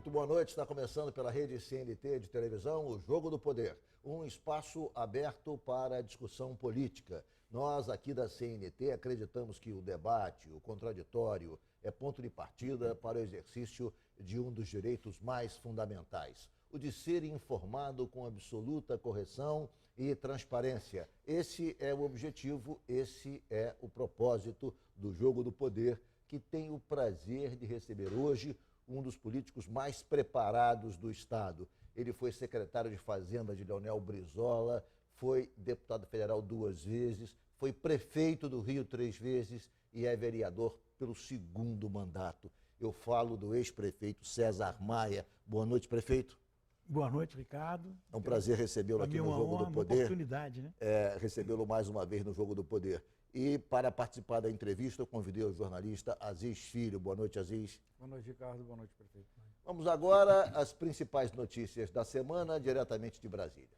Muito boa noite, está começando pela rede CNT de televisão, o Jogo do Poder, um espaço aberto para a discussão política. Nós aqui da CNT acreditamos que o debate, o contraditório, é ponto de partida para o exercício de um dos direitos mais fundamentais, o de ser informado com absoluta correção e transparência. Esse é o objetivo, esse é o propósito do Jogo do Poder, que tem o prazer de receber hoje um dos políticos mais preparados do Estado. Ele foi secretário de Fazenda de Leonel Brizola, foi deputado federal 2 vezes, foi prefeito do Rio 3 vezes e é vereador pelo 2º mandato. Eu falo do ex-prefeito César Maia. Boa noite, prefeito. Boa noite, Ricardo. É um prazer recebê-lo aqui no Jogo do Poder. Uma oportunidade, né? Recebê-lo mais uma vez no Jogo do Poder. E para participar da entrevista, eu convidei o jornalista Aziz Filho. Boa noite, Aziz. Boa noite, Ricardo. Boa noite, prefeito. Vamos agora às principais notícias da semana, diretamente de Brasília.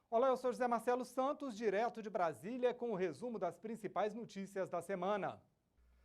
Olá, eu sou José Marcelo Santos, direto de Brasília, com o resumo das principais notícias da semana.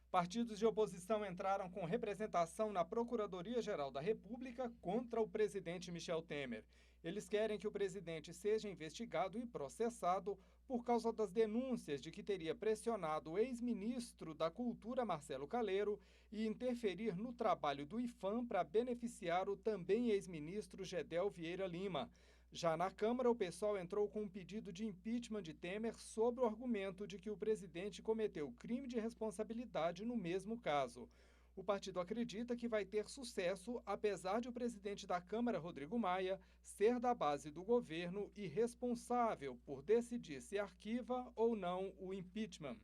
Partidos de oposição entraram com representação na Procuradoria-Geral da República contra o presidente Michel Temer. Eles querem que o presidente seja investigado e processado por causa das denúncias de que teria pressionado o ex-ministro da Cultura, Marcelo Calero, e interferir no trabalho do IPHAN para beneficiar o também ex-ministro Gedel Vieira Lima. Já na Câmara, o PSOL entrou com um pedido de impeachment de Temer sob o argumento de que o presidente cometeu crime de responsabilidade no mesmo caso. O partido acredita que vai ter sucesso, apesar de o presidente da Câmara, Rodrigo Maia, ser da base do governo e responsável por decidir se arquiva ou não o impeachment.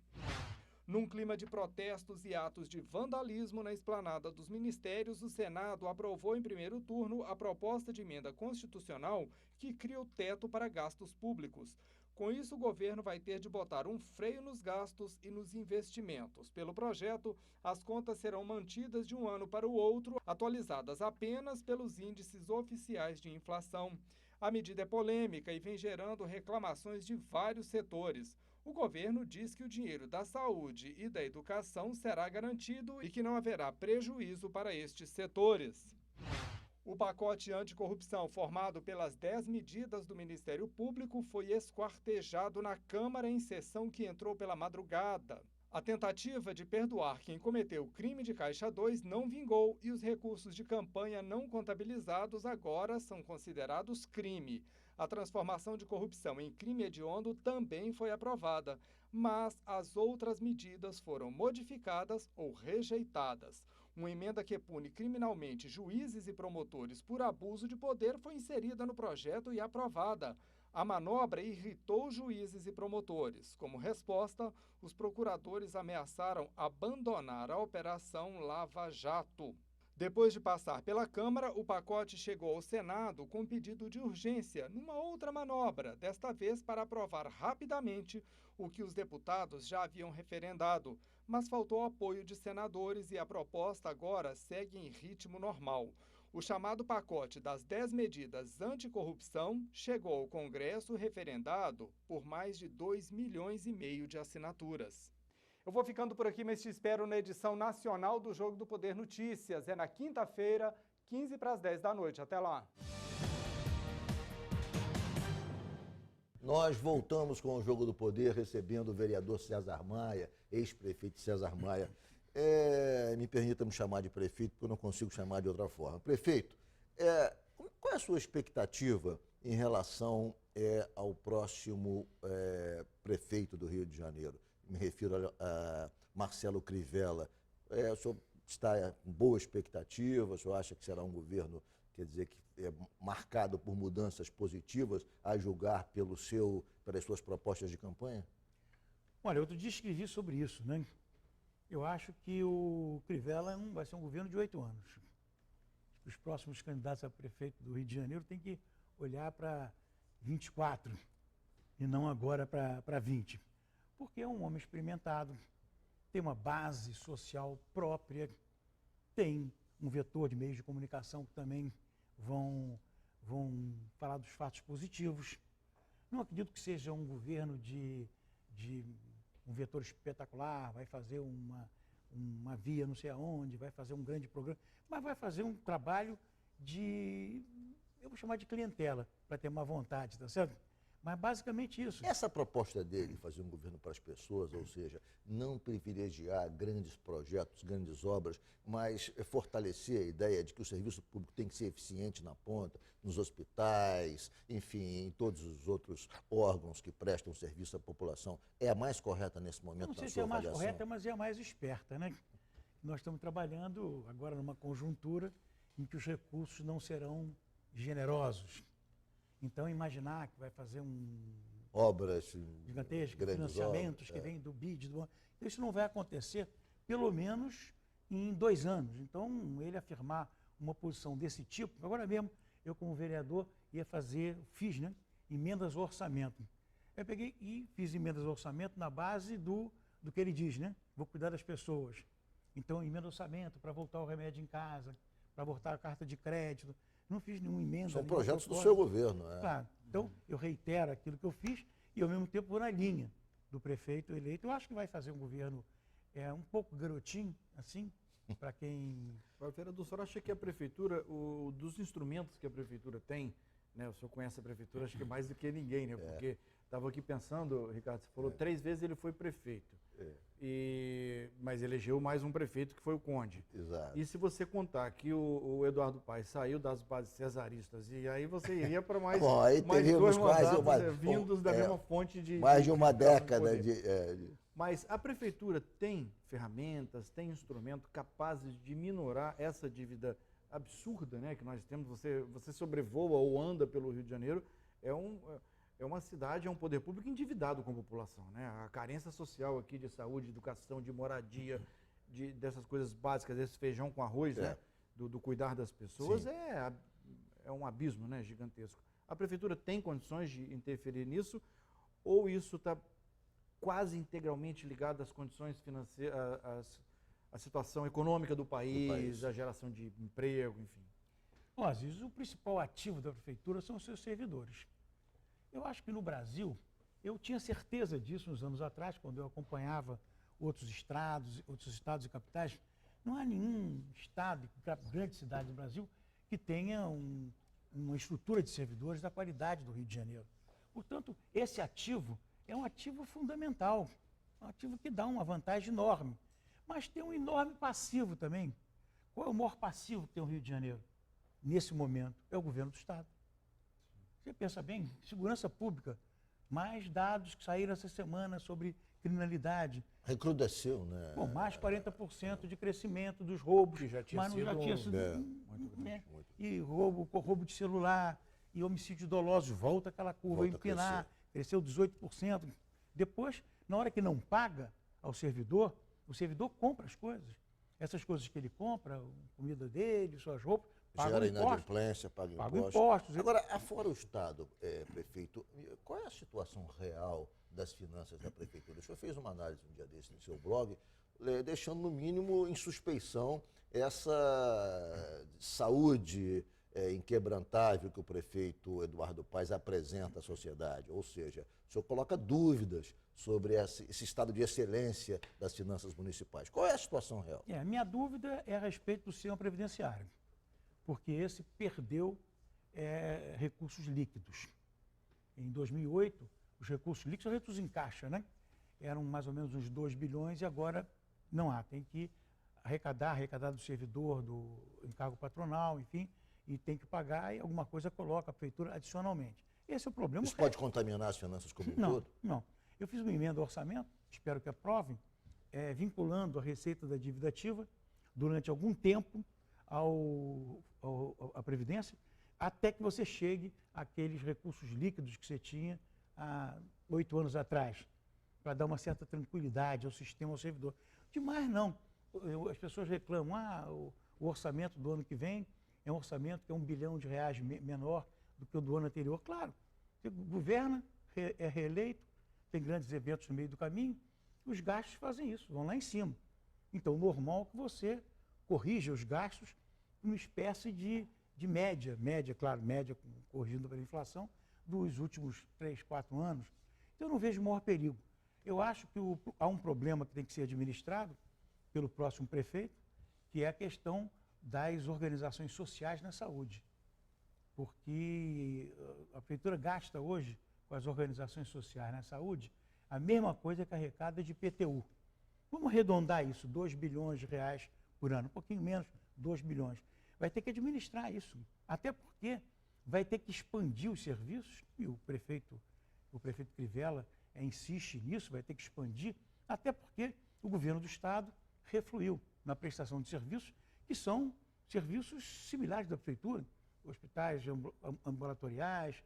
Num clima de protestos e atos de vandalismo na esplanada dos ministérios, o Senado aprovou em primeiro turno a proposta de emenda constitucional que cria o teto para gastos públicos. Com isso, o governo vai ter de botar um freio nos gastos e nos investimentos. Pelo projeto, as contas serão mantidas de um ano para o outro, atualizadas apenas pelos índices oficiais de inflação. A medida é polêmica e vem gerando reclamações de vários setores. O governo diz que o dinheiro da saúde e da educação será garantido e que não haverá prejuízo para estes setores. O pacote anticorrupção, formado pelas 10 medidas do Ministério Público, foi esquartejado na Câmara em sessão que entrou pela madrugada. A tentativa de perdoar quem cometeu o crime de Caixa 2 não vingou e os recursos de campanha não contabilizados agora são considerados crime. A transformação de corrupção em crime hediondo também foi aprovada, mas as outras medidas foram modificadas ou rejeitadas. Uma emenda que pune criminalmente juízes e promotores por abuso de poder foi inserida no projeto e aprovada. A manobra irritou juízes e promotores. Como resposta, os procuradores ameaçaram abandonar a Operação Lava Jato. Depois de passar pela Câmara, o pacote chegou ao Senado com pedido de urgência numa outra manobra, desta vez para aprovar rapidamente o que os deputados já haviam referendado, mas faltou apoio de senadores e a proposta agora segue em ritmo normal. O chamado pacote das 10 medidas anticorrupção chegou ao Congresso referendado por mais de 2,5 milhões de assinaturas. Eu vou ficando por aqui, mas te espero na edição nacional do Jogo do Poder Notícias. É na quinta-feira, 15 para as 10 da noite. Até lá. Nós voltamos com o Jogo do Poder, recebendo o vereador César Maia, ex-prefeito César Maia. Me permita me chamar de prefeito, porque eu não consigo chamar de outra forma. Prefeito, qual é a sua expectativa em relação ao próximo prefeito do Rio de Janeiro? Me refiro a Marcelo Crivella. O senhor está com boa expectativa? O senhor acha que será um governo, quer dizer, que é marcado por mudanças positivas, a julgar pelas suas propostas de campanha? Olha, outro dia escrevi sobre isso, né? Eu acho que o Crivella vai ser um governo de 8 anos. Os próximos candidatos a prefeito do Rio de Janeiro têm que olhar para 24 e não agora para 20. Porque é um homem experimentado, tem uma base social própria, tem um vetor de meios de comunicação que também vão falar dos fatos positivos. Não acredito que seja um governo de um vetor espetacular, vai fazer uma uma via não sei aonde, vai fazer um grande programa, mas vai fazer um trabalho eu vou chamar de clientela, para ter má vontade, tá certo? Mas basicamente isso. Essa proposta dele, fazer um governo para as pessoas, ou seja, não privilegiar grandes projetos, grandes obras, mas fortalecer a ideia de que o serviço público tem que ser eficiente na ponta, nos hospitais, enfim, em todos os outros órgãos que prestam serviço à população, é a mais correta nesse momento, Não sei na se sua é a mais avaliação? correta, mas é a mais esperta, né? Nós estamos trabalhando agora numa conjuntura em que os recursos não serão generosos. Então, imaginar que vai fazer Obras gigantesco, grandes financiamentos obras, que vêm do BID, isso não vai acontecer, pelo menos em 2 anos. Então, ele afirmar uma posição desse tipo, agora mesmo, eu como vereador fiz, né, emendas ao orçamento. Eu peguei e fiz emendas ao orçamento na base do que ele diz, né? Vou cuidar das pessoas. Então, emenda ao orçamento para voltar o remédio em casa, para voltar a carta de crédito. Não fiz nenhuma emenda. São projetos do seu governo, né? Claro. Então, eu reitero aquilo que eu fiz e, ao mesmo tempo, vou na linha do prefeito eleito. Eu acho que vai fazer um governo um pouco garotinho, assim, para quem... Vereador, o senhor acha que a prefeitura, dos instrumentos que a prefeitura tem, né, o senhor conhece a prefeitura, acho que mais do que ninguém, né? Porque estava aqui pensando, Ricardo, você falou 3 vezes ele foi prefeito. Mas elegeu mais um prefeito que foi o Conde. Exato. E se você contar que o Eduardo Paes saiu das bases cesaristas, e aí você iria para mais, Bom, aí mais teríamos 2 quase mandatos vindos da mesma fonte de... mais de uma de década poder. Mas a prefeitura tem ferramentas, tem instrumentos capazes de minorar essa dívida absurda, né, que nós temos. Você sobrevoa ou anda pelo Rio de Janeiro, é uma cidade, é um poder público endividado com a população, né? A carência social aqui de saúde, de educação, de moradia, dessas coisas básicas, desse feijão com arroz, né? Do cuidar das pessoas, é um abismo, né, gigantesco. A prefeitura tem condições de interferir nisso, ou isso está quase integralmente ligado às condições financeiras, à situação econômica do país, à geração de emprego, enfim? Bom, Aziz, o principal ativo da prefeitura são os seus servidores. Eu acho que no Brasil, eu tinha certeza disso uns anos atrás, quando eu acompanhava outros estados e capitais. Não há nenhum estado, grande cidade do Brasil, que tenha uma estrutura de servidores da qualidade do Rio de Janeiro. Portanto, esse ativo é um ativo fundamental, um ativo que dá uma vantagem enorme. Mas tem um enorme passivo também. Qual é o maior passivo que tem o Rio de Janeiro? Nesse momento, é o governo do Estado. Você pensa bem, segurança pública, mais dados que saíram essa semana sobre criminalidade. Recrudesceu, né? Bom, mais 40% de crescimento dos roubos. Que já tinha mas sido, já tinha sido muito grande. E roubo de celular, e homicídios dolosos, volta aquela curva, Volta a empinar, cresceu 18%. Depois, na hora que não paga ao servidor, o servidor compra as coisas. Essas coisas que ele compra, a comida dele, suas roupas, paga Gera impostos. inadimplência, paga impostos. Impostos. Agora, afora o Estado, prefeito, qual é a situação real das finanças da prefeitura? O senhor fez uma análise um dia desse no seu blog, deixando no mínimo em suspeição essa saúde inquebrantável que o prefeito Eduardo Paes apresenta à sociedade. Ou seja, o senhor coloca dúvidas sobre esse estado de excelência das finanças municipais. Qual é a situação real? A minha dúvida é a respeito do sistema previdenciário, porque esse perdeu recursos líquidos. Em 2008, os recursos líquidos são recursos em caixa, né? Eram mais ou menos uns 2 bilhões e agora não há. Tem que arrecadar do servidor, do encargo patronal, enfim, e tem que pagar e alguma coisa coloca a prefeitura adicionalmente. Esse é o problema. Isso pode contaminar as finanças como um todo? Não. Eu fiz uma emenda ao orçamento, espero que aprovem, vinculando a receita da dívida ativa durante algum tempo à Previdência, até que você chegue àqueles recursos líquidos que você tinha há 8 anos atrás, para dar uma certa tranquilidade ao sistema, ao servidor. Demais não. As pessoas reclamam, o orçamento do ano que vem é um orçamento que é R$1 bilhão menor do que o do ano anterior. Claro, você governa, é reeleito, tem grandes eventos no meio do caminho, os gastos fazem isso, vão lá em cima. Então, normal que você corrija os gastos numa espécie de média, claro, média corrigindo pela inflação, dos últimos 3, 4 anos. Então, eu não vejo o maior perigo. Eu acho que há um problema que tem que ser administrado, pelo próximo prefeito, que é a questão das organizações sociais na saúde. Porque a prefeitura gasta hoje com as organizações sociais na saúde a mesma coisa que a arrecada de IPTU. Vamos arredondar isso, 2 bilhões de reais por ano, um pouquinho menos, 2 bilhões. Vai ter que administrar isso, até porque vai ter que expandir os serviços, e o prefeito Crivella insiste nisso, vai ter que expandir, até porque o governo do Estado refluiu na prestação de serviços, que são serviços similares da prefeitura, hospitais ambulatoriais,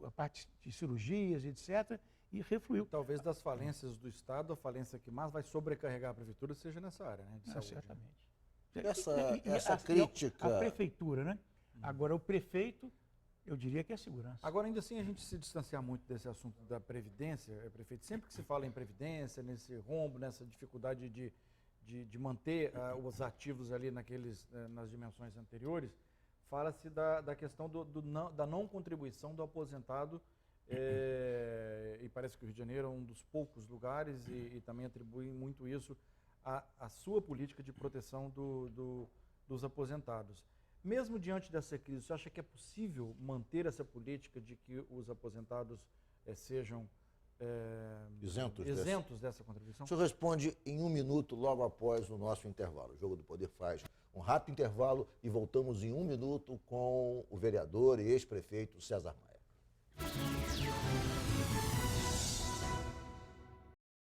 a parte de cirurgias, etc., e refluiu. Talvez das falências do Estado, a falência que mais vai sobrecarregar a prefeitura seja nessa área, né, de saúde. Certamente. Essa crítica... A prefeitura, né? Agora, o prefeito, eu diria que é a segurança. Agora, ainda assim, a gente se distanciar muito desse assunto da Previdência, prefeito, sempre que se fala em Previdência, nesse rombo, nessa dificuldade de manter os ativos ali nas dimensões anteriores, fala-se da questão da não contribuição do aposentado, e parece que o Rio de Janeiro é um dos poucos lugares e também atribui muito isso à sua política de proteção dos aposentados. Mesmo diante dessa crise, você acha que é possível manter essa política de que os aposentados sejam isentos dessa contribuição? O senhor responde em 1 minuto, logo após o nosso intervalo. O Jogo do Poder faz um rápido intervalo e voltamos em 1 minuto com o vereador e ex-prefeito César Maia.